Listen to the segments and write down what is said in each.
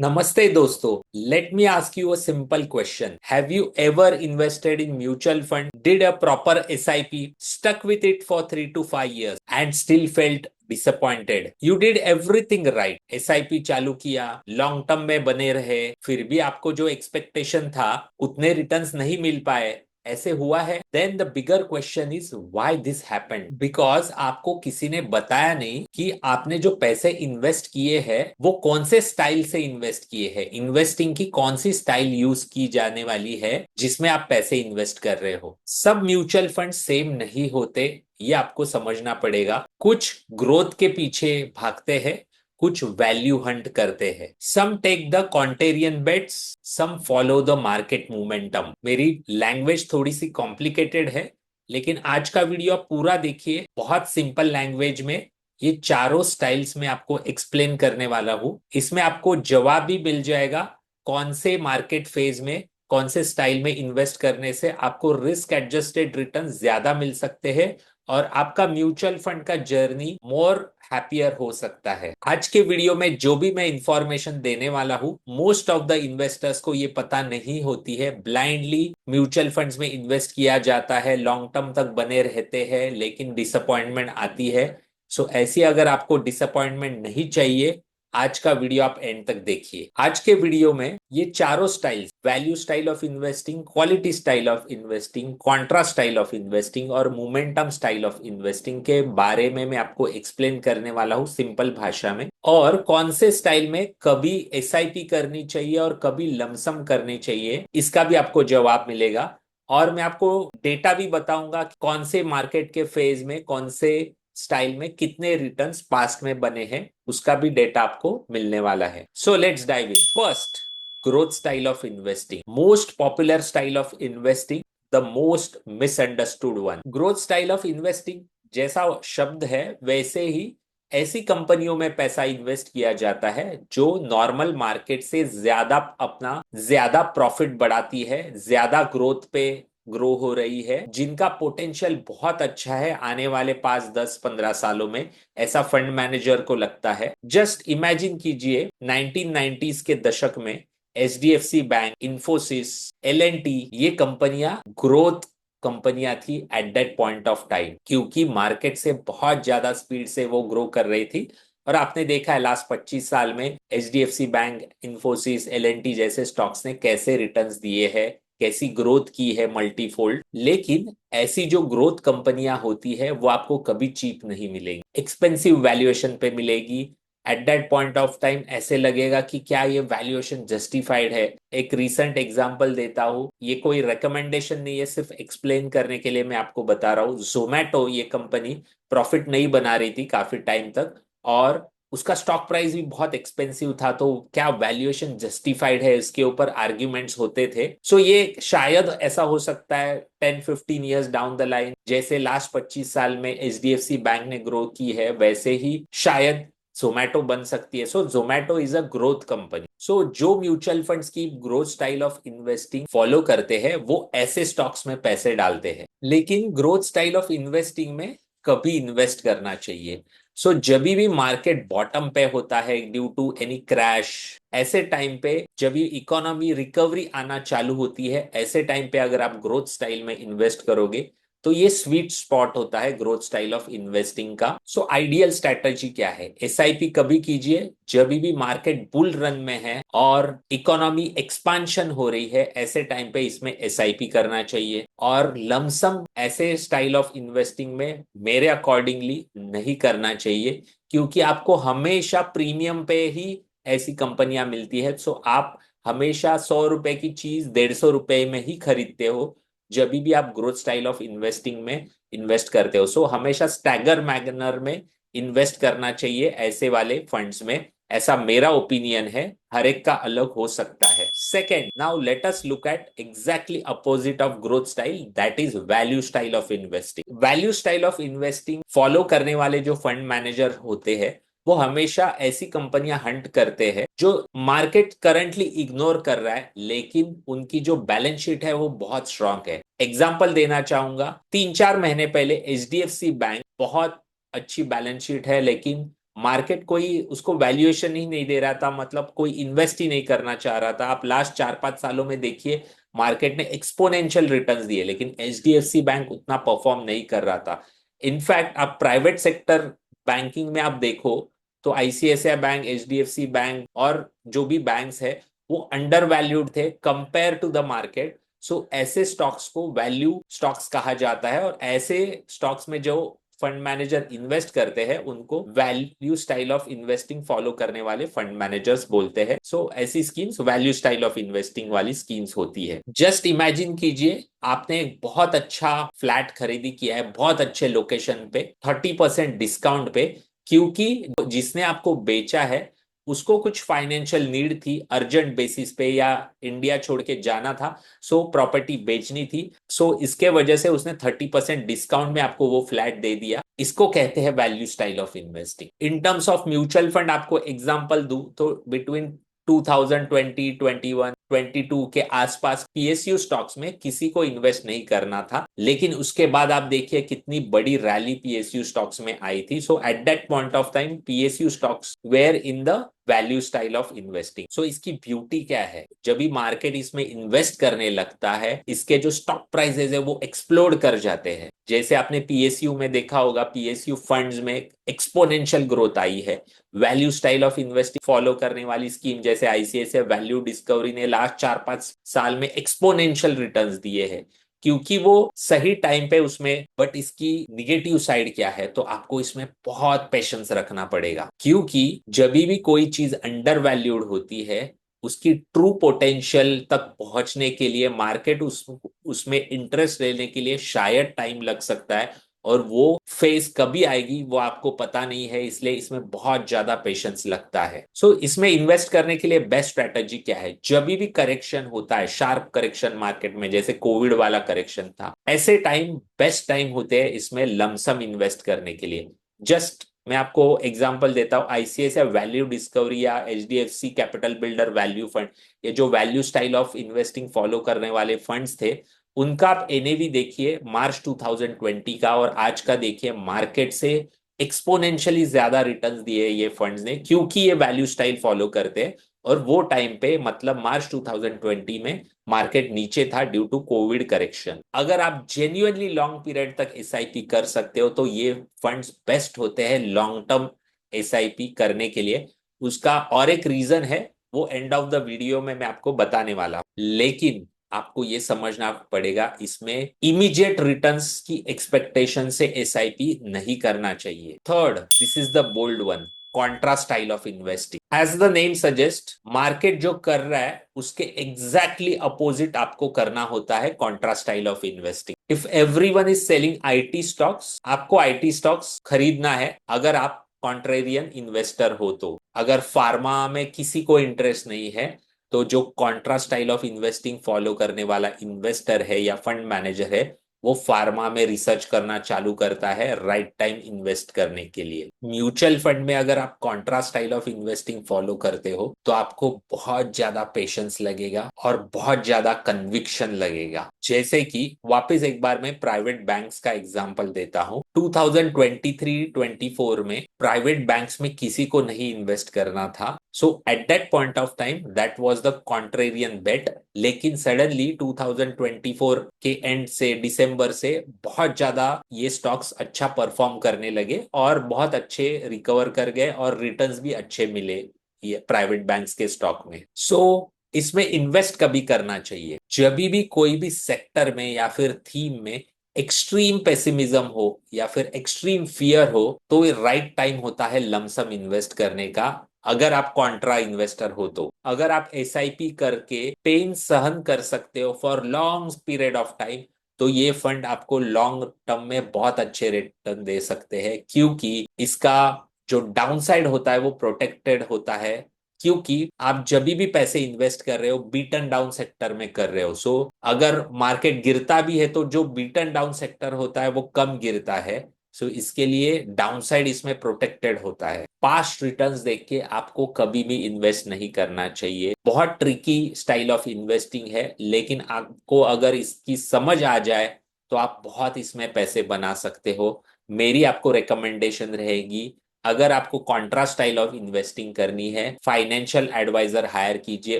Namaste dosto. Let me ask you a simple question. Have you ever invested in mutual fund, did a proper SIP, stuck with it for 3 to 5 years and still felt disappointed? You did everything right. SIP चालू किया, long term में बने रहे, फिर भी आपको जो expectation था उतने रिटर्न्स नहीं मिल पाए, ऐसे हुआ है? Then the bigger question is why this happened, because आपको किसी ने बताया नहीं कि आपने जो पैसे इन्वेस्ट किए हैं वो कौन से स्टाइल से इन्वेस्ट किए हैं, इन्वेस्टिंग की कौन सी स्टाइल यूज की जाने वाली है जिसमें आप पैसे इन्वेस्ट कर रहे हो। सब म्यूचुअल फंड सेम नहीं होते, ये आपको समझना पड़ेगा। कुछ ग्रोथ के पीछे भागते हैं, कुछ वैल्यू हंट करते हैं। Some take the contrarian bets, some follow the market momentum. मेरी लैंग्वेज थोड़ी सी कॉम्प्लिकेटेड है, लेकिन आज का वीडियो आप पूरा देखिए। बहुत सिंपल लैंग्वेज में ये चारों स्टाइल्स में आपको एक्सप्लेन करने वाला हूं। इसमें आपको जवाब भी मिल जाएगा कौन से मार्केट फेज में कौन से स्टाइल में इन्वेस्ट करने से आपको रिस्क एडजस्टेड रिटर्न ज्यादा मिल सकते हैं और आपका म्यूचुअल फंड का जर्नी मोर हैप्पियर हो सकता है। आज के वीडियो में जो भी मैं इंफॉर्मेशन देने वाला हूं, मोस्ट ऑफ द इन्वेस्टर्स को ये पता नहीं होती है। ब्लाइंडली म्यूचुअल फंड्स में इन्वेस्ट किया जाता है, लॉन्ग टर्म तक बने रहते हैं, लेकिन डिसअपॉइंटमेंट आती है। सो ऐसी अगर आपको डिसअपॉइंटमेंट नहीं चाहिए, आज का वीडियो आप एंड तक देखिए। आज के वीडियो में ये चारों style, value style of investing, quality style of investing, Contra style of investing और मोमेंटम स्टाइल ऑफ इन्वेस्टिंग के बारे में मैं आपको एक्सप्लेन करने वाला हूं सिंपल भाषा में। और कौन से स्टाइल में कभी एसआईपी करनी चाहिए और कभी लमसम करनी चाहिए, इसका भी आपको जवाब मिलेगा। और मैं आपको डेटा भी बताऊंगा कि कौन से मार्केट के फेज में कौन से स्टाइल में कितने रिटर्न्स पास्ट में बने हैं, उसका भी डेटा आपको मिलने वाला है। So let's dive in. First, growth style of investing, most popular style of investing, the most misunderstood one. Growth style of investing जैसा शब्द है वैसे ही ऐसी कंपनियों में पैसा इन्वेस्ट किया जाता है जो नॉर्मल मार्केट से ज्यादा प्रॉफिट बढ़ाती है, ज्यादा ग्रोथ पे ग्रो हो रही है, जिनका पोटेंशियल बहुत अच्छा है आने वाले 5, 10, 15 सालों में, ऐसा फंड मैनेजर को लगता है। जस्ट इमेजिन कीजिए 1990s के दशक में एचडीएफसी बैंक, इंफोसिस, एलएनटी, ये कंपनियां ग्रोथ कंपनियां थी eight that point of time, क्योंकि मार्केट से बहुत ज्यादा स्पीड से वो ग्रो कर रही थी। और आपने देखा है लास्ट 25 साल में एचडीएफसी बैंक, इंफोसिस, एलएनटी जैसे स्टॉक्स ने कैसे रिटर्न्स दिए हैं, कैसी ग्रोथ की है मल्टीफोल्ड। लेकिन ऐसी जो ग्रोथ कंपनियां होती है वो आपको कभी चीप नहीं मिलेंगी, एक्सपेंसिव वैल्यूएशन पे मिलेगी। Eight that point of time ऐसे लगेगा कि क्या ये वैल्यूएशन जस्टिफाइड है। एक रीसेंट एग्जांपल देता हूं, ये कोई रिकमेंडेशन नहीं है, सिर्फ एक्सप्लेन करने के लिए मैं आपको बता रहा हूं। जोमैटो ये कंपनी प्रॉफिट नहीं बना रही थी काफी टाइम तक, और उसका स्टॉक प्राइस भी बहुत एक्सपेंसिव था, तो क्या वैल्यूएशन जस्टिफाइड है, इसके ऊपर आर्ग्यूमेंट्स होते थे। सो ये शायद ऐसा हो सकता है 10, 15 ईयर्स डाउन द लाइन, जैसे लास्ट 25 साल में एचडीएफसी बैंक ने ग्रो की है, वैसे ही शायद जोमैटो बन सकती है। So Zomato is a growth company. So जो म्यूचुअल फंड्स की growth style of investing follow करते हैं वो ऐसे स्टॉक्स में पैसे डालते हैं। लेकिन ग्रोथ स्टाइल ऑफ इन्वेस्टिंग में कभी इन्वेस्ट करना चाहिए। सो जब भी मार्केट बॉटम पे होता है ड्यू टू एनी क्रैश, ऐसे टाइम पे जब इकोनॉमी रिकवरी आना चालू होती है, ऐसे टाइम पे अगर आप ग्रोथ स्टाइल में इन्वेस्ट करोगे तो ये स्वीट स्पॉट होता है ग्रोथ स्टाइल ऑफ इन्वेस्टिंग का। सो आइडियल स्ट्रेटजी क्या है? एसआईपी कभी कीजिए जब भी मार्केट बुल रन में है और इकोनॉमी एक्सपांशन हो रही है, ऐसे टाइम पे इसमें एसआईपी करना चाहिए। और लमसम ऐसे स्टाइल ऑफ इन्वेस्टिंग में मेरे अकॉर्डिंगली नहीं करना चाहिए, क्योंकि आपको हमेशा प्रीमियम पे ही ऐसी कंपनियां मिलती है। सो आप हमेशा 100 रुपए की चीज 150 रुपए में ही खरीदते हो जब भी आप ग्रोथ स्टाइल ऑफ इन्वेस्टिंग में इन्वेस्ट करते हो। सो हमेशा स्टैगर मैनर में इन्वेस्ट करना चाहिए ऐसे वाले फंड्स में, ऐसा मेरा ओपिनियन है, हर एक का अलग हो सकता है। Second, now let us look at exactly opposite of growth style, that is value style of investing. Value style of investing follow करने वाले जो फंड मैनेजर होते हैं वो हमेशा ऐसी कंपनियां हंट करते हैं जो मार्केट करंटली इग्नोर कर रहा है, लेकिन उनकी जो बैलेंस शीट है वो बहुत स्ट्रांग है। एग्जांपल देना चाहूंगा, 3, 4 महीने पहले एचडीएफसी बैंक बहुत अच्छी बैलेंस शीट है, लेकिन मार्केट कोई उसको वैल्यूएशन ही नहीं दे रहा था, मतलब कोई इन्वेस्ट ही नहीं करना चाह रहा था। आप लास्ट 4-5 सालों में देखिए मार्केट ने एक्सपोनेंशियल रिटर्न्स दिए, लेकिन एचडीएफसी बैंक उतना परफॉर्म नहीं कर रहा था। इनफैक्ट आप प्राइवेट सेक्टर बैंकिंग में आप देखो तो आईसीआईसीआई बैंक, एचडीएफसी बैंक और जो भी बैंक्स है वो अंडर वैल्यूड थे कंपेयर टू द मार्केट। सो ऐसे स्टॉक्स को वैल्यू स्टॉक्स कहा जाता है, और ऐसे स्टॉक्स में जो फंड मैनेजर इन्वेस्ट करते हैं उनको value style of investing follow करने वाले फंड मैनेजर्स बोलते हैं। सो ऐसी schemes value style of investing वाली स्कीम्स होती है। जस्ट इमेजिन कीजिए आपने एक बहुत अच्छा फ्लैट खरीदी किया है बहुत अच्छे लोकेशन पे 30% डिस्काउंट पे, क्योंकि जिसने आपको बेचा है उसको कुछ फाइनेंशियल नीड थी अर्जेंट बेसिस पे, या इंडिया छोड़ के जाना था, सो प्रॉपर्टी बेचनी थी। सो इसके वजह से उसने 30% डिस्काउंट में आपको वो फ्लैट दे दिया। इसको कहते हैं value style of investing. In terms of mutual fund आपको एग्जांपल दूं तो बिटवीन 2020, 21, 22 के आसपास पीएसयू स्टॉक्स में किसी को इन्वेस्ट नहीं करना था, लेकिन उसके बाद आप देखिए कितनी बड़ी रैली पीएसयू स्टॉक्स में आई थी। So at that point of time PSU stocks were in the value style of investing. So इसकी ब्यूटी क्या है, जब भी मार्केट इसमें इन्वेस्ट करने लगता है इसके जो स्टॉक प्राइसेस है वो एक्सप्लोड कर जाते हैं। जैसे आपने पीएसयू में देखा होगा, पीएसयू फंड्स में एक्सपोनेंशियल ग्रोथ आई है। Value style of investing follow करने वाली स्कीम जैसे आईसीआईसीआई वैल्यू डिस्कवरी ने लास्ट 4-5 साल में एक्सपोनेंशियल रिटर्न्स दिए हैं, क्योंकि वो सही टाइम पे उसमें। बट इसकी निगेटिव साइड क्या है, तो आपको इसमें बहुत पेशेंस रखना पड़ेगा, क्योंकि जब भी कोई चीज अंडर वैल्यूड होती है उसकी ट्रू पोटेंशियल तक पहुंचने के लिए मार्केट उसमें इंटरेस्ट लेने के लिए शायद टाइम लग सकता है, और वो फेज कभी आएगी वो आपको पता नहीं है, इसलिए इसमें बहुत ज्यादा पेशेंस लगता है। सो इसमें इन्वेस्ट करने के लिए बेस्ट स्ट्रेटजी क्या है, जब भी करेक्शन होता है, शार्प करेक्शन मार्केट में जैसे कोविड वाला करेक्शन था, ऐसे टाइम बेस्ट टाइम होते हैं इसमें लमसम इन्वेस्ट करने के लिए। जस्ट मैं आपको एग्जांपल देता हूं, आईसीआईसीआई वैल्यू डिस्कवरी या HDFC capital builder value fund, ये जो value style of investing follow करने वाले फंड्स थे, उनका आप एनएवी देखिए मार्च 2020 का और आज का देखिए, मार्केट से एक्सपोनेंशियली ज्यादा रिटर्न्स दिए ये फंड्स ने, क्योंकि ये वैल्यू स्टाइल फॉलो करते हैं। और वो टाइम पे मतलब मार्च 2020 में मार्केट नीचे था ड्यू टू कोविड करेक्शन। अगर आप जेन्युइनली लॉन्ग पीरियड तक एसआईपी कर सकते हो तो ये फंड्स बेस्ट होते हैं लॉन्ग टर्म एसआईपी करने के लिए। उसका और एक रीजन है, वो एंड ऑफ द वीडियो में मैं आपको बताने वाला हूं, लेकिन आपको ये समझना पड़ेगा इसमें इमीडिएट रिटर्न्स की एक्सपेक्टेशन से एसआईपी नहीं करना चाहिए। Third, this is the bold one, contra style of investing. As the name suggest, market जो कर रहा है उसके एग्जैक्टली अपोजिट आपको करना होता है Contra style of investing. If everyone is selling IT stocks, आपको आईटी स्टॉक्स खरीदना है अगर आप कॉन्ट्रेरियन इन्वेस्टर हो तो। अगर फार्मा में किसी को इंटरेस्ट नहीं है तो जो Contra style of investing follow करने वाला इन्वेस्टर है या फंड मैनेजर है, वो फार्मा में रिसर्च करना चालू करता है राइट टाइम इन्वेस्ट करने के लिए। म्यूचुअल फंड में अगर आप Contra style of investing follow करते हो तो आपको बहुत ज्यादा पेशेंस लगेगा और बहुत ज्यादा कन्विक्शन लगेगा। जैसे कि वापस एक बार मैं प्राइवेट बैंक्स का एग्जांपल देता हूं, 2023-24 में प्राइवेट बैंक्स में किसी को नहीं इन्वेस्ट करना था। So at that point of time that was the contrarian bet. लेकिन सडनली 2024 के एंड से दिसंबर से बहुत ज्यादा ये स्टॉक्स अच्छा परफॉर्म करने लगे और बहुत अच्छे रिकवर कर गए और रिटर्न्स भी अच्छे मिले ये प्राइवेट बैंक्स के स्टॉक में। सो इसमें इन्वेस्ट कभी करना चाहिए जब भी कोई भी सेक्टर में या फिर थीम में एक्सट्रीम पेसिमिज्म हो या फिर एक्सट्रीम फियर हो, तो ये राइट टाइम होता है लमसम इन्वेस्ट करने का। अगर आप कॉन्ट्रा इन्वेस्टर हो तो, अगर आप एसआईपी करके पेन सहन कर सकते हो for long period of time, तो ये फंड आपको लॉन्ग टर्म में बहुत अच्छे रिटर्न दे सकते हैं, क्योंकि इसका जो डाउनसाइड होता है वो प्रोटेक्टेड होता है। क्योंकि आप जब भी पैसे इन्वेस्ट कर रहे हो बीटन डाउन सेक्टर में कर रहे हो। सो अगर मार्केट गिरता भी है तो जो बीटन डाउन सेक्टर होता है वो कम गिरता है। सो इसके लिए डाउनसाइड इसमें प्रोटेक्टेड होता है। पास्ट रिटर्न्स देख के आपको कभी भी इन्वेस्ट नहीं करना चाहिए। बहुत ट्रिकी स्टाइल ऑफ इन्वेस्टिंग है, लेकिन आपको अगर इसकी समझ आ जाए तो आप बहुत इसमें पैसे बना सकते हो। मेरी आपको रिकमेंडेशन रहेगी अगर आपको कॉन्ट्रा स्टाइल ऑफ इन्वेस्टिंग करनी है, फाइनेंशियल एडवाइजर हायर कीजिए,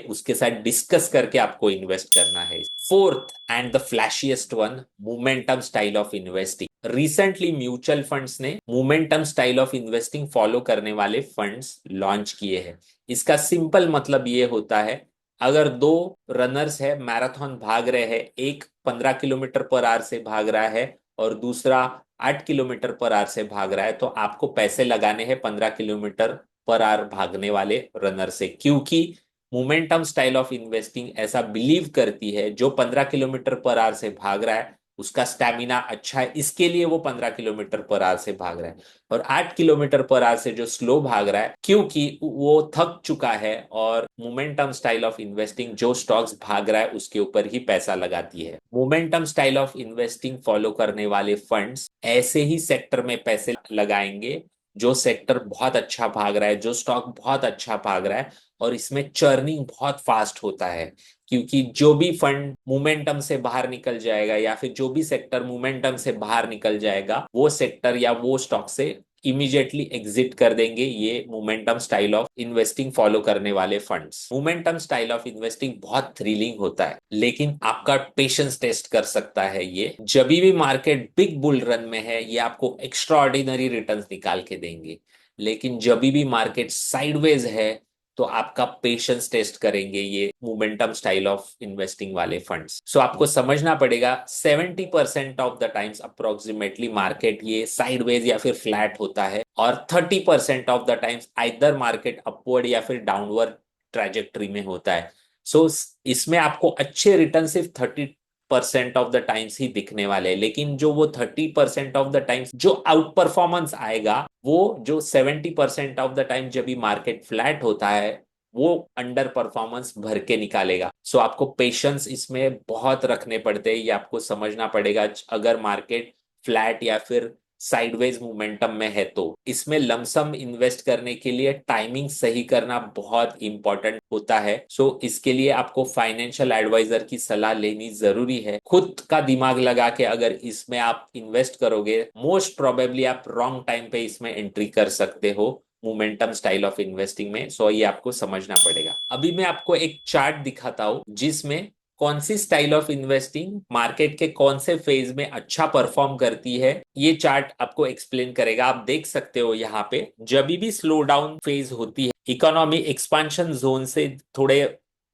उसके साथ डिस्कस करके आपको इन्वेस्ट करना है। Fourth and the flashiest one, momentum style of investing. Recently mutual funds ने momentum style of investing follow करने वाले फंड्स लॉन्च किए हैं। इसका सिंपल मतलब ये होता है, अगर दो रनर्स है, मैराथन भाग रहे हैं, एक 15 किलोमीटर पर आवर से भाग रहा है और दूसरा 8 किलोमीटर पर आवर से भाग रहा है, तो आपको पैसे लगाने हैं 15 किलोमीटर पर आवर भागने वाले रनर से, क्योंकि मोमेंटम स्टाइल ऑफ इन्वेस्टिंग ऐसा बिलीव करती है जो 15 किलोमीटर पर आवर से भाग रहा है उसका स्टैमिना अच्छा है, इसके लिए वो 15 किलोमीटर पर आवर से भाग रहा है। और 8 किलोमीटर पर आवर से जो स्लो भाग रहा है, क्योंकि वो थक चुका है, और मोमेंटम स्टाइल ऑफ इन्वेस्टिंग जो स्टॉक्स भाग रहा है उसके ऊपर ही पैसा लगाती है। Momentum style of investing follow करने वाले फंड्स ऐसे ही सेक्टर में पैसे लगाएंगे जो सेक्टर बहुत अच्छा भाग रहा है, जो स्टॉक बहुत अच्छा भाग रहा है, और इसमें चर्निंग बहुत फास्ट होता है। क्योंकि जो भी फंड मोमेंटम से बाहर निकल जाएगा या फिर जो भी सेक्टर मोमेंटम से बाहर निकल जाएगा, वो सेक्टर या वो स्टॉक से इमीडिएटली एग्जिट कर देंगे ये momentum style of investing follow करने वाले funds. Momentum style of investing बहुत थ्रिलिंग होता है, लेकिन आपका पेशेंस टेस्ट कर सकता है ये। जब भी मार्केट बिग बुल रन में है, ये आपको एक्स्ट्रा ऑर्डिनरी रिटर्न्स निकाल के देंगे, लेकिन जब भी मार्केट साइडवेज है तो आपका पेशेंस टेस्ट करेंगे ये मोमेंटम स्टाइल ऑफ इन्वेस्टिंग वाले फंड्स। सो आपको समझना पड़ेगा, 70% of the times approximately market ये साइडवेज या फिर फ्लैट होता है, और 30% of the times either market upward या फिर डाउनवर्ड ट्रैजेक्टरी में होता है। सो इसमें आपको अच्छे रिटर्न सिर्फ 30% ऑफ द टाइम्स ही दिखने वाले हैं, लेकिन जो वो 30% ऑफ द टाइम्स जो आउट परफॉर्मेंस आएगा, वो जो 70% ऑफ द टाइम जब भी मार्केट फ्लैट होता है वो अंडर परफॉर्मेंस भर के निकालेगा। सो आपको पेशेंस इसमें बहुत रखने पड़ते हैं, ये आपको समझना पड़ेगा। अगर मार्केट फ्लैट या फिर साइडवेज मोमेंटम में है तो इसमें लमसम इन्वेस्ट करने के लिए टाइमिंग सही करना बहुत इंपॉर्टेंट होता है। सो इसके लिए आपको फाइनेंशियल एडवाइजर की सलाह लेनी जरूरी है। खुद का दिमाग लगा के अगर इसमें आप इन्वेस्ट करोगे, मोस्ट प्रोबेबली आप रॉन्ग टाइम पे इसमें एंट्री कर सकते हो मोमेंटम स्टाइल ऑफ इन्वेस्टिंग में। सो ये आपको समझना पड़ेगा। अभी मैं आपको एक चार्ट दिखाता हूं जिसमें कौन सी स्टाइल ऑफ इन्वेस्टिंग मार्केट के कौन से फेज में अच्छा परफॉर्म करती है, ये चार्ट आपको एक्सप्लेन करेगा। आप देख सकते हो यहाँ पे, जब भी स्लो डाउन फेज होती है, इकोनॉमी एक्सपांशन जोन से थोड़े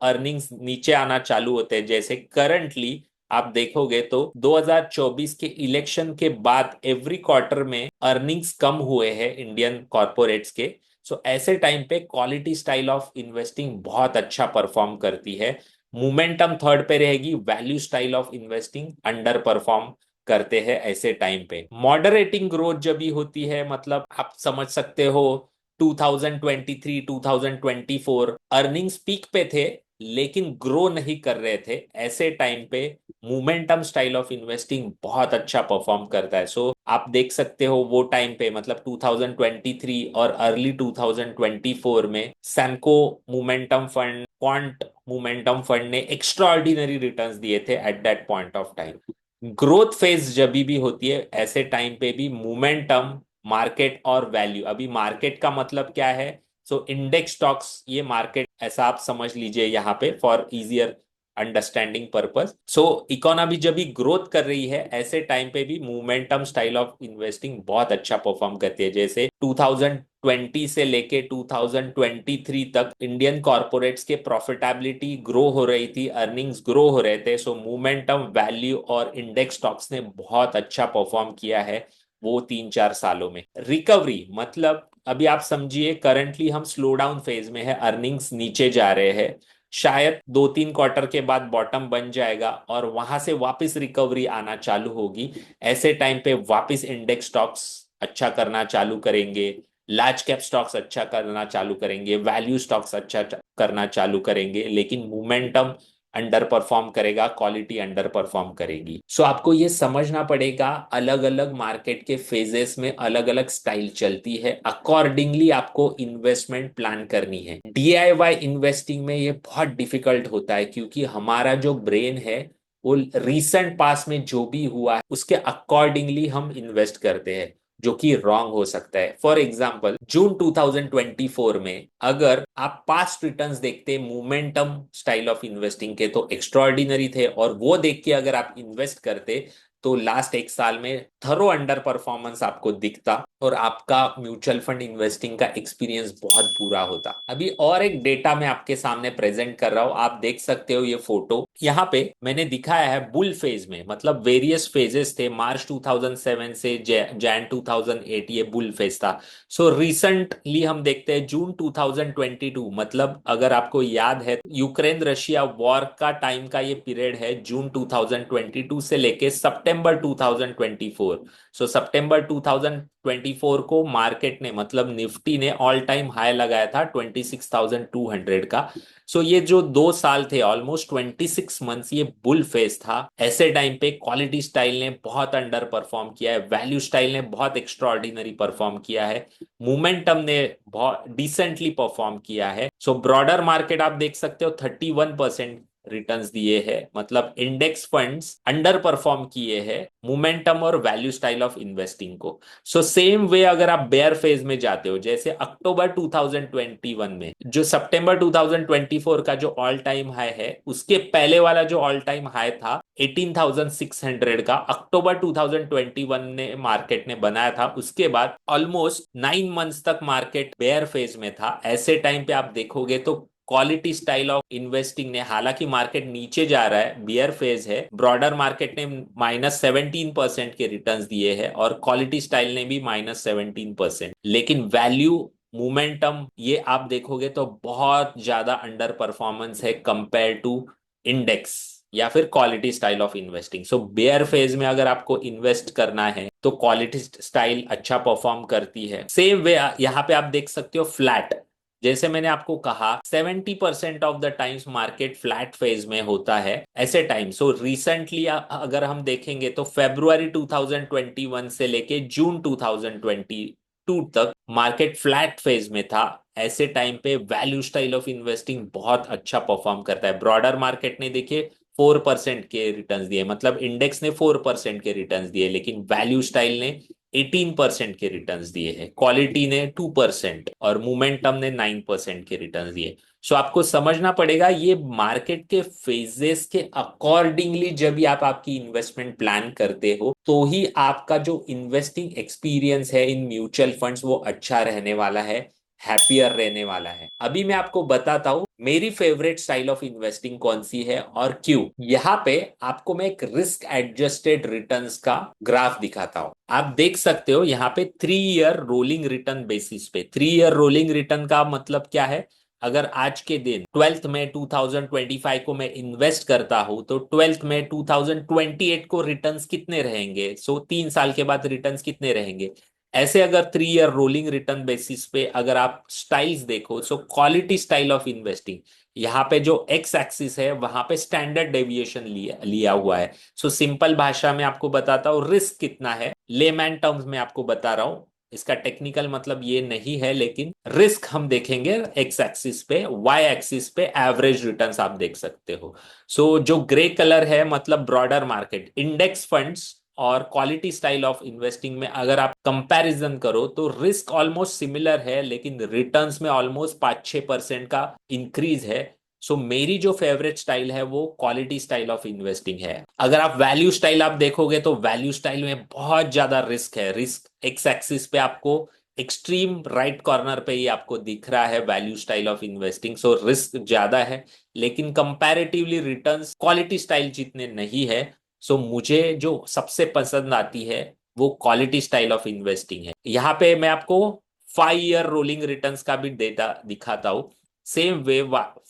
अर्निंग्स नीचे आना चालू होते हैं, जैसे करंटली आप देखोगे तो 2024 के इलेक्शन के बाद एवरी क्वार्टर में अर्निंग्स कम हुए हैं इंडियन कॉर्पोरेट्स के। सो ऐसे टाइम पे क्वालिटी स्टाइल ऑफ इन्वेस्टिंग बहुत अच्छा परफॉर्म करती है। मोमेंटम थर्ड पे रहेगी, value style of investing under perform करते हैं ऐसे टाइम पे। मॉडरेटिंग ग्रोथ जब भी होती है, मतलब आप समझ सकते हो 2023 2024 अर्निंग्स पीक पे थे लेकिन ग्रो नहीं कर रहे थे, ऐसे टाइम पे मोमेंटम स्टाइल ऑफ इन्वेस्टिंग बहुत अच्छा परफॉर्म करता है। सो आप देख सकते हो वो टाइम पे, मतलब 2023 और अर्ली 2024 में Samco momentum fund, quant momentum fund ने एक्स्ट्रा ऑर्डिनरी रिटर्न्स दिए थे eight that point of time. Growth phase जब भी होती है ऐसे टाइम पे भी मोमेंटम, मार्केट और वैल्यू, अभी मार्केट का मतलब क्या है, सो इंडेक्स स्टॉक्स, ये मार्केट ऐसा आप समझ लीजिए यहाँ पे for easier understanding purpose. So economy जब भी ग्रोथ कर रही है ऐसे टाइम पे भी मोमेंटम स्टाइल ऑफ इन्वेस्टिंग बहुत अच्छा परफॉर्म करती है। जैसे 2020 से लेके 2023 तक इंडियन कॉर्पोरेट्स के प्रॉफिटेबिलिटी ग्रो हो रही थी, अर्निंग्स ग्रो हो रहे थे। सो मोमेंटम, वैल्यू और इंडेक्स स्टॉक्स ने बहुत अच्छा परफॉर्म किया है वो 3-4 सालों में। रिकवरी मतलब अभी आप समझिए करंटली हम स्लो डाउन फेज में है, अर्निंग्स नीचे जा रहे हैं, शायद 2-3 क्वार्टर के बाद बॉटम बन जाएगा और वहां से वापस रिकवरी आना चालू होगी। ऐसे टाइम पे वापस इंडेक्स स्टॉक्स अच्छा करना चालू करेंगे, लार्ज कैप स्टॉक्स अच्छा करना चालू करेंगे, वैल्यू स्टॉक्स अच्छा करना चालू करेंगे, लेकिन मोमेंटम अंडर परफॉर्म करेगा, क्वालिटी अंडर परफॉर्म करेगी। सो आपको ये समझना पड़ेगा, अलग अलग मार्केट के फेजेस में अलग अलग स्टाइल चलती है, अकॉर्डिंगली आपको इन्वेस्टमेंट प्लान करनी है। डीआईवाई इन्वेस्टिंग में ये बहुत डिफिकल्ट होता है, क्योंकि हमारा जो ब्रेन है वो रीसेंट पास में जो भी हुआ है उसके अकॉर्डिंगली हम इन्वेस्ट करते हैं, जो कि रॉन्ग हो सकता है। फॉर एग्जाम्पल जून 2024 में अगर आप पास्ट रिटर्न्स देखते मोमेंटम स्टाइल ऑफ इन्वेस्टिंग के तो एक्स्ट्रॉर्डिनरी थे, और वो देख के अगर आप इन्वेस्ट करते तो लास्ट एक साल में थरो अंडर परफॉर्मेंस आपको दिखता और आपका म्यूचुअल फंड इन्वेस्टिंग का एक्सपीरियंस बहुत बुरा होता। अभी और एक डेटा मैं आपके सामने प्रेजेंट कर रहा हूं, आप देख सकते हो ये फोटो। यहाँ पे मैंने दिखाया है बुल फेज में, मतलब वेरियस फेजेस थे, मार्च 2007 से जैन 2008 ये बुल फेज था। सो रिसेंटली हम देखते हैं जून 2022, मतलब अगर आपको याद है यूक्रेन रशिया वॉर का टाइम का ये पीरियड है, जून 2022 से लेके सितंबर 2024। सो सितंबर 2024 को मार्केट ने, मतलब निफ्टी ने ऑल टाइम हाई लगाया था 26,200 का। सो ये जो 2 साल थे, ऑलमोस्ट 26 मंथ्स, ये बुल फेज था। ऐसे टाइम पे क्वालिटी स्टाइल ने बहुत अंडर परफॉर्म किया है, वैल्यू स्टाइल ने बहुत एक्स्ट्रॉर्डिनरी परफॉर्म किया है, मोमेंटम ने बहुत डिसेंटली परफॉर्म किया है। सो ब्रॉडर मार्केट आप देख सकते हो 31% रिटर्न्स दिए हैं, मतलब इंडेक्स फंड्स अंडर परफॉर्म किए हैं मोमेंटम और वैल्यू स्टाइल ऑफ इन्वेस्टिंग को। सो सेम वे अगर आप बेयर फेज में जाते हो, जैसे अक्टूबर 2021 में जो सितंबर 2024 का जो ऑल टाइम हाई है, उसके पहले वाला जो ऑल टाइम हाई था 18,600 का, अक्टूबर 2021 ने मार्केट ने बनाया था। उसके बाद ऑलमोस्ट 9 मंथ्स तक मार्केट बेयर फेज में था। ऐसे टाइम पे आप देखोगे तो क्वालिटी स्टाइल ऑफ इन्वेस्टिंग ने, हालांकि मार्केट नीचे जा रहा है, बियर फेज है, ब्रॉडर मार्केट ने -17% के रिटर्न्स दिए हैं और क्वालिटी स्टाइल ने भी -17%, लेकिन वैल्यू मोमेंटम ये आप देखोगे तो बहुत ज्यादा अंडर परफॉर्मेंस है कंपेयर टू इंडेक्स या फिर quality style of investing. So bear phase में अगर आपको इन्वेस्ट करना है तो क्वालिटी स्टाइल अच्छा परफॉर्म करती है। सेम वे यहाँ पे आप देख सकते हो फ्लैट, जैसे मैंने आपको कहा 70% of the times market flat phase में होता है ऐसे टाइम। सो रिसेंटली अगर हम देखेंगे तो फरवरी 2021 से लेके जून 2022 तक मार्केट फ्लैट फेज में था। ऐसे टाइम पे वैल्यू स्टाइल ऑफ इन्वेस्टिंग बहुत अच्छा परफॉर्म करता है। ब्रॉडर मार्केट ने देखिए 4% के रिटर्न्स दिए, मतलब इंडेक्स ने 4% के रिटर्न्स दिए, लेकिन वैल्यू स्टाइल ने 18% के रिटर्न्स दिए हैं, क्वालिटी ने 2% और मोमेंटम ने 9% के रिटर्न्स दिए। सो आपको समझना पड़ेगा ये मार्केट के फेजेस के अकॉर्डिंगली जब भी आप आपकी इन्वेस्टमेंट प्लान करते हो तो ही आपका जो इन्वेस्टिंग एक्सपीरियंस है इन म्यूचुअल फंड्स वो अच्छा रहने वाला है, हैप्पियर रहने वाला है। अभी मैं आपको बताता हूँ मेरी फेवरेट स्टाइल ऑफ इन्वेस्टिंग कौन सी है और क्यों। यहाँ पे आपको मैं एक रिस्क एडजस्टेड रिटर्न्स का ग्राफ दिखाता हूँ। आप देख सकते हो यहाँ पे 3 ईयर रोलिंग रिटर्न बेसिस पे। 3 ईयर रोलिंग रिटर्न का मतलब क्या है, अगर आज के दिन 12th में 2025 को मैं इन्वेस्ट करता हूं तो 12th में 2028 को रिटर्न्स कितने रहेंगे, सो 3 साल के बाद रिटर्न्स कितने रहेंगे। ऐसे अगर 3 ईयर रोलिंग रिटर्न बेसिस पे अगर आप स्टाइल्स देखो, so quality style of investing, यहाँ पे जो एक्स एक्सिस है वहां पे स्टैंडर्ड डेविएशन लिया हुआ है। सो सिंपल भाषा में आपको बताता हूँ रिस्क कितना है, लेमैन टर्म्स में आपको बता रहा हूँ, इसका टेक्निकल मतलब ये नहीं है, लेकिन रिस्क हम देखेंगे एक्स एक्सिस पे, वाई एक्सिस पे एवरेज रिटर्न्स आप देख सकते हो। सो जो ग्रे कलर है मतलब ब्रॉडर मार्केट इंडेक्स फंड्स और क्वालिटी स्टाइल ऑफ इन्वेस्टिंग में अगर आप कंपैरिजन करो तो रिस्क ऑलमोस्ट सिमिलर है, लेकिन रिटर्न्स में ऑलमोस्ट 5-6% का इंक्रीज है। सो मेरी जो फेवरेट स्टाइल है वो क्वालिटी स्टाइल ऑफ इन्वेस्टिंग है। अगर आप वैल्यू स्टाइल आप देखोगे तो वैल्यू स्टाइल में बहुत ज्यादा रिस्क है। रिस्क एक्स एक्सिस पे आपको एक्सट्रीम राइट कॉर्नर पे ही आपको दिख रहा है value style of investing. So risk ज्यादा है, लेकिन कंपैरेटिवली रिटर्न्स क्वालिटी स्टाइल जितने नहीं है। सो मुझे जो सबसे पसंद आती है वो क्वालिटी स्टाइल ऑफ इन्वेस्टिंग है। यहाँ पे मैं आपको 5 ईयर रोलिंग रिटर्न्स का भी डेटा दिखाता हूँ। Same way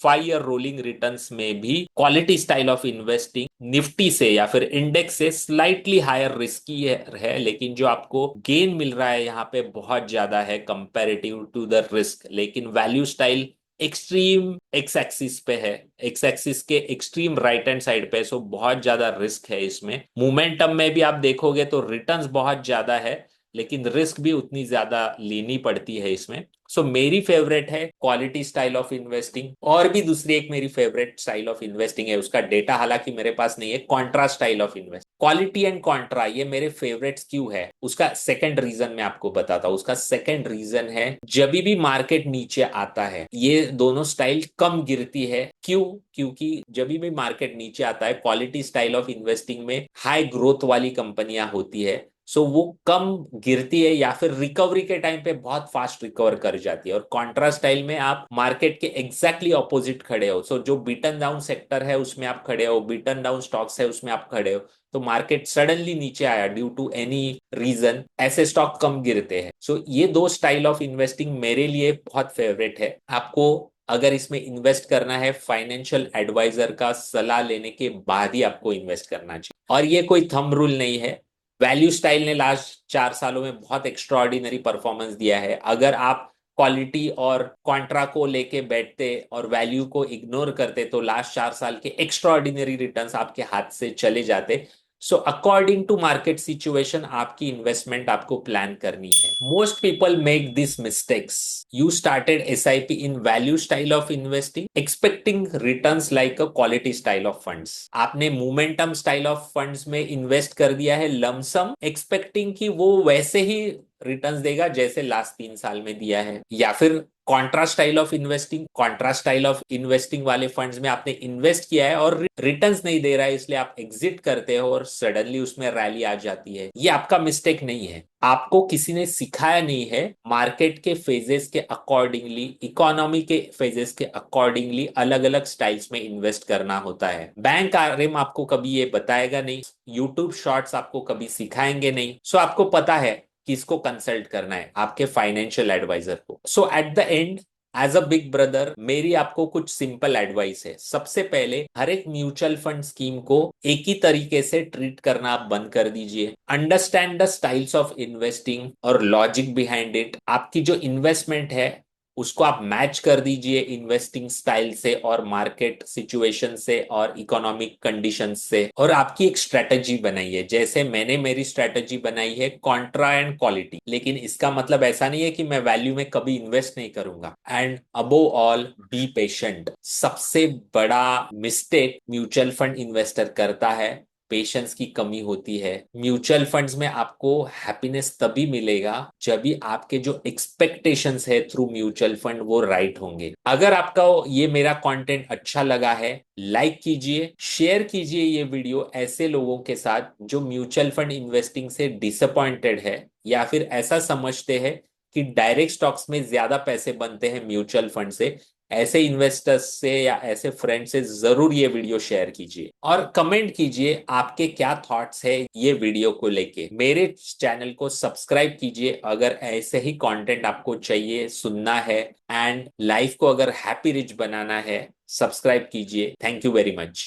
5 year rolling returns में भी quality style of investing Nifty से या फिर इंडेक्स से स्लाइटली हायर रिस्की है, लेकिन जो आपको गेन मिल रहा है यहाँ पे बहुत ज्यादा है कंपैरेटिव टू द रिस्क। लेकिन value style extreme x axis पे है, एक्स एक्सिस के एक्सट्रीम राइट हैंड साइड पे, सो बहुत ज्यादा रिस्क है इसमें। मोमेंटम में भी आप देखोगे तो रिटर्न्स बहुत ज्यादा है, लेकिन रिस्क भी उतनी ज्यादा लेनी पड़ती है इसमें। सो मेरी फेवरेट है क्वालिटी स्टाइल ऑफ इन्वेस्टिंग। और भी दूसरी एक मेरी फेवरेट स्टाइल ऑफ इन्वेस्टिंग है, उसका डेटा हालांकि मेरे पास नहीं है, Contra style of investing. Quality and Contra ये मेरे फेवरेट्स क्यों है, उसका सेकंड रीजन मैं आपको बताता हूँ। उसका सेकंड रीजन है, जब भी मार्केट नीचे आता है ये दोनों स्टाइल कम गिरती है। क्यों? क्योंकि जब भी मार्केट नीचे आता है क्वालिटी स्टाइल ऑफ इन्वेस्टिंग में हाई ग्रोथ वाली कंपनियां होती है, सो वो कम गिरती है या फिर रिकवरी के टाइम पे बहुत फास्ट रिकवर कर जाती है। और कॉन्ट्रा स्टाइल में आप मार्केट के एग्जैक्टली ऑपोजिट खड़े हो, सो जो बीटन डाउन सेक्टर है उसमें आप खड़े हो, बीटन डाउन स्टॉक्स है उसमें आप खड़े हो, तो मार्केट सडनली नीचे आया ड्यू टू एनी रीजन, ऐसे स्टॉक कम गिरते हैं। सो ये दो स्टाइल ऑफ इन्वेस्टिंग मेरे लिए बहुत फेवरेट है। आपको अगर इसमें इन्वेस्ट करना है फाइनेंशियल एडवाइजर का सलाह लेने के बाद ही आपको इन्वेस्ट करना चाहिए। और ये कोई थंब रूल नहीं है। वैल्यू स्टाइल ने लास्ट 4 सालों में बहुत एक्स्ट्राऑर्डिनरी परफॉर्मेंस दिया है। अगर आप क्वालिटी और कॉन्ट्रा को लेके बैठते और वैल्यू को इग्नोर करते तो लास्ट 4 साल के एक्स्ट्राऑर्डिनरी रिटर्न्स आपके हाथ से चले जाते। So according to market situation आपकी इन्वेस्टमेंट आपको प्लान करनी है। Most people make this mistakes. You started SIP in value style of investing expecting returns like a quality style of funds. आपने मोमेंटम स्टाइल ऑफ फंड्स में invest कर दिया है lump sum, expecting कि वो वैसे ही रिटर्न्स देगा जैसे लास्ट 3 साल में दिया है। या फिर कॉन्ट्रा स्टाइल ऑफ इन्वेस्टिंग वाले फंड्स में आपने इन्वेस्ट किया है और रिटर्न्स नहीं दे रहा है, इसलिए आप एग्जिट करते हो और सडनली उसमें रैली आ जाती है। ये आपका मिस्टेक नहीं है। आपको किसी ने सिखाया नहीं है। मार्केट के फेजेस के अकॉर्डिंगली, इकोनॉमी के फेजेस के अकॉर्डिंगली अलग अलग स्टाइल्स में इन्वेस्ट करना होता है। बैंक आरएम आपको कभी ये बताएगा नहीं, यूट्यूब शॉर्ट्स आपको कभी सिखाएंगे नहीं। सो आपको पता है किसको कंसल्ट करना है, आपके फाइनेंशियल एडवाइजर को। So at the end as a big brother मेरी आपको कुछ सिंपल एडवाइस है। सबसे पहले हर एक म्यूचुअल फंड स्कीम को एक ही तरीके से ट्रीट करना आप बंद कर दीजिए। Understand the styles of investing और लॉजिक बिहाइंड इट। आपकी जो इन्वेस्टमेंट है उसको आप मैच कर दीजिए इन्वेस्टिंग स्टाइल से और मार्केट सिचुएशन से और इकोनॉमिक कंडीशन से, और आपकी एक स्ट्रेटजी बनाइए। जैसे मैंने मेरी स्ट्रेटजी बनाई है कॉन्ट्रा एंड क्वालिटी, लेकिन इसका मतलब ऐसा नहीं है कि मैं वैल्यू में कभी इन्वेस्ट नहीं करूंगा। And above all be patient. सबसे बड़ा मिस्टेक म्यूचुअल फंड इन्वेस्टर करता है, पेशेंस की कमी होती है। म्यूचुअल फंड्स में आपको हैप्पीनेस तभी मिलेगा जब भी आपके जो एक्सपेक्टेशंस है थ्रू म्यूचुअल फंड वो राइट होंगे। अगर आपका ये मेरा कंटेंट अच्छा लगा है, लाइक कीजिए, शेयर कीजिए ये वीडियो ऐसे लोगों के साथ जो म्यूचुअल फंड इन्वेस्टिंग से डिसअपॉइंटेड है या फिर ऐसा समझते हैं कि डायरेक्ट स्टॉक्स में ज्यादा पैसे बनते हैं म्यूचुअल फंड से। ऐसे इन्वेस्टर्स से या ऐसे फ्रेंड से जरूर ये वीडियो शेयर कीजिए और कमेंट कीजिए आपके क्या थॉट्स है ये वीडियो को लेके। मेरे चैनल को सब्सक्राइब कीजिए अगर ऐसे ही कंटेंट आपको चाहिए, सुनना है, एंड लाइफ को अगर हैप्पी रिच बनाना है। सब्सक्राइब कीजिए। Thank you very much.